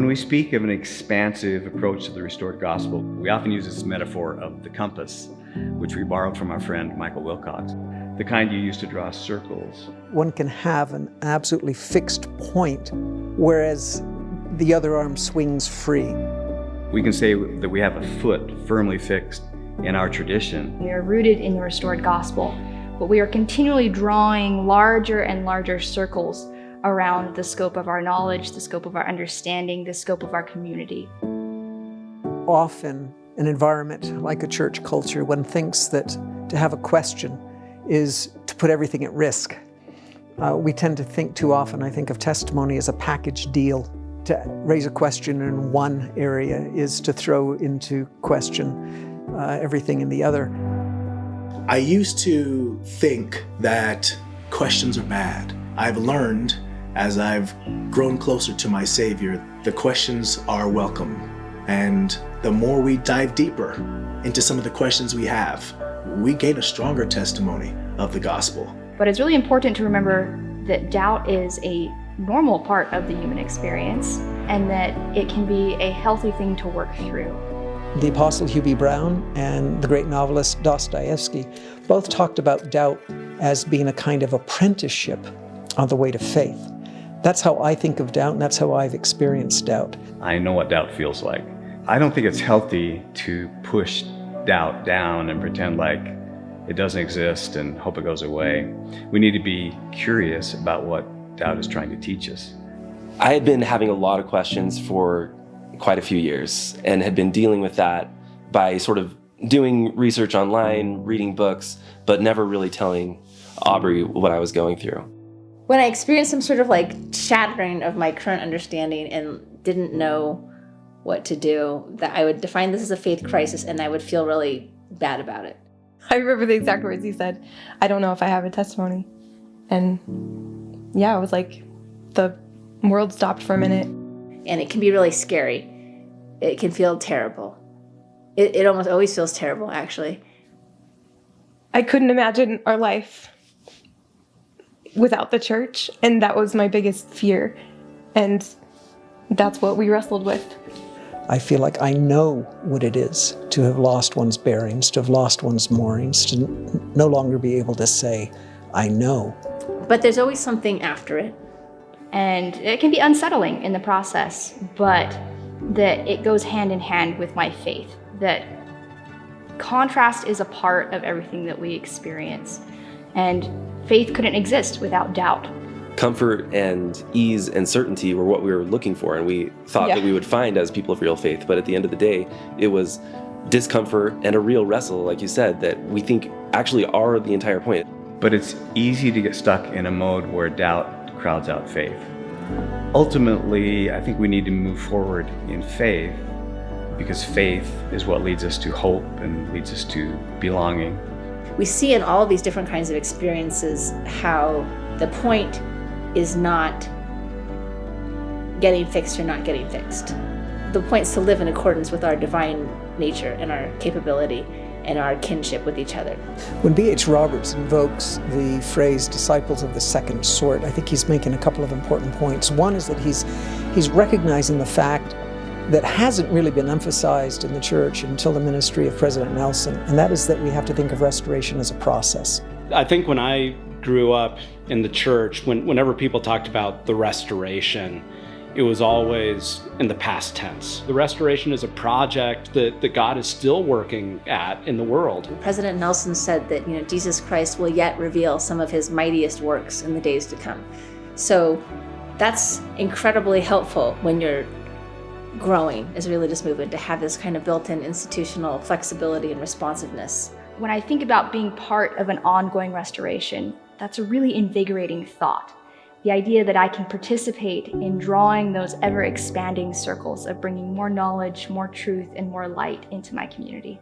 When we speak of an expansive approach to the restored gospel, we often use this metaphor of the compass, which we borrowed from our friend Michael Wilcox, the kind you use to draw circles. One can have an absolutely fixed point, whereas the other arm swings free. We can say that we have a foot firmly fixed in our tradition. We are rooted in the restored gospel, but we are continually drawing larger and larger circles around the scope of our knowledge, the scope of our understanding, the scope of our community. Often, an environment like a church culture, one thinks that to have a question is to put everything at risk. We tend to think too often, I think, of testimony as a package deal. To raise a question in one area is to throw into question everything in the other. I used to think that questions are bad. I've learned, as I've grown closer to my Savior, the questions are welcome. And the more we dive deeper into some of the questions we have, we gain a stronger testimony of the gospel. But it's really important to remember that doubt is a normal part of the human experience and that it can be a healthy thing to work through. The Apostle Hugh B. Brown and the great novelist Dostoevsky both talked about doubt as being a kind of apprenticeship on the way to faith. That's how I think of doubt, and that's how I've experienced doubt. I know what doubt feels like. I don't think it's healthy to push doubt down and pretend like it doesn't exist and hope it goes away. We need to be curious about what doubt is trying to teach us. I had been having a lot of questions for quite a few years and had been dealing with that by sort of doing research online, reading books, but never really telling Aubrey what I was going through. When I experienced some sort of shattering of my current understanding and didn't know what to do, that I would define this as a faith crisis and I would feel really bad about it. I remember the exact words he said. I don't know if I have a testimony. And yeah, it was like the world stopped for a minute. And it can be really scary. It can feel terrible. It almost always feels terrible, actually. I couldn't imagine our life without the church, and that was my biggest fear. And that's what we wrestled with. I feel like I know what it is to have lost one's bearings, to have lost one's moorings, to no longer be able to say, I know. But there's always something after it. And it can be unsettling in the process, but that it goes hand in hand with my faith, that contrast is a part of everything that we experience. And faith couldn't exist without doubt. Comfort and ease and certainty were what we were looking for, and we thought that we would find as people of real faith. But at the end of the day, it was discomfort and a real wrestle, like you said, that we think actually are the entire point. But it's easy to get stuck in a mode where doubt crowds out faith. Ultimately, I think we need to move forward in faith because faith is what leads us to hope and leads us to belonging. We see in all these different kinds of experiences how the point is not getting fixed or not getting fixed. The point is to live in accordance with our divine nature and our capability and our kinship with each other. When B.H. Roberts invokes the phrase disciples of the second sort, I think he's making a couple of important points. One is that he's recognizing the fact that hasn't really been emphasized in the church until the ministry of President Nelson, and that is that we have to think of restoration as a process. I think when I grew up in the church, whenever people talked about the restoration, it was always in the past tense. The restoration is a project that God is still working at in the world. President Nelson said that Jesus Christ will yet reveal some of his mightiest works in the days to come. So that's incredibly helpful when you're growing as a religious movement, to have this kind of built-in institutional flexibility and responsiveness. When I think about being part of an ongoing restoration, that's a really invigorating thought. The idea that I can participate in drawing those ever-expanding circles of bringing more knowledge, more truth, and more light into my community.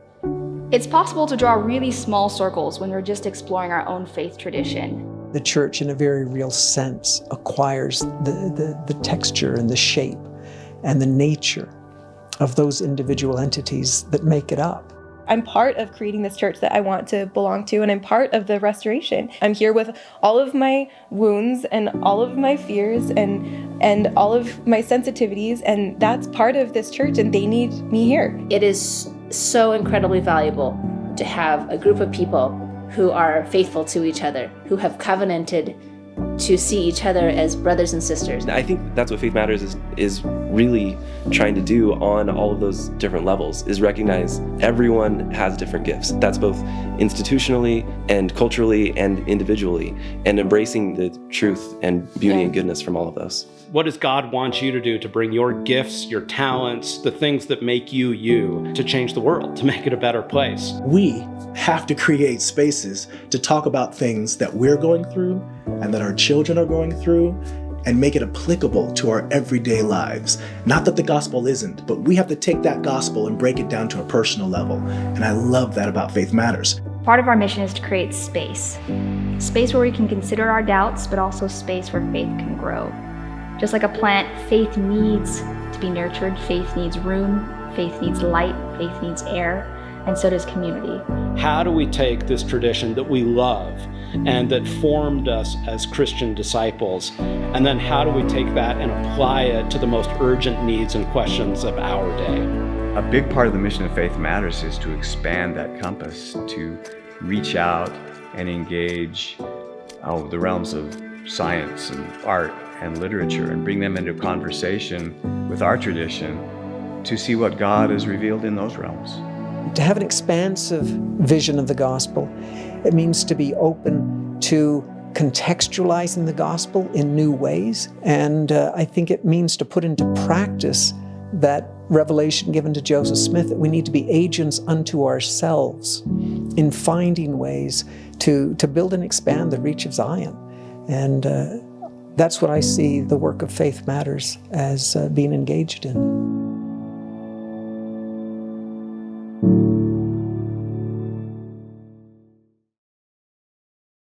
It's possible to draw really small circles when we're just exploring our own faith tradition. The church, in a very real sense, acquires the texture and the shape and the nature of those individual entities that make it up. I'm part of creating this church that I want to belong to, and I'm part of the restoration. I'm here with all of my wounds and all of my fears and all of my sensitivities, and that's part of this church, and they need me here. It is so incredibly valuable to have a group of people who are faithful to each other, who have covenanted to see each other as brothers and sisters. I think that's what Faith Matters is really trying to do on all of those different levels, is recognize everyone has different gifts. That's both institutionally and culturally and individually, and embracing the truth and beauty and goodness from all of those. What does God want you to do to bring your gifts, your talents, the things that make you you, to change the world, to make it a better place? We have to create spaces to talk about things that we're going through and that our children are going through, and make it applicable to our everyday lives. Not that the gospel isn't, but we have to take that gospel and break it down to a personal level. And I love that about Faith Matters. Part of our mission is to create space. Space where we can consider our doubts, but also space where faith can grow. Just like a plant, faith needs to be nurtured. Faith needs room. Faith needs light. Faith needs air. And so does community. How do we take this tradition that we love and that formed us as Christian disciples, and then how do we take that and apply it to the most urgent needs and questions of our day? A big part of the mission of Faith Matters is to expand that compass, to reach out and engage the realms of science and art and literature and bring them into conversation with our tradition to see what God has revealed in those realms. To have an expansive vision of the gospel, it means to be open to contextualizing the gospel in new ways. And I think it means to put into practice that revelation given to Joseph Smith, that we need to be agents unto ourselves in finding ways to build and expand the reach of Zion. And that's what I see the work of Faith Matters as being engaged in.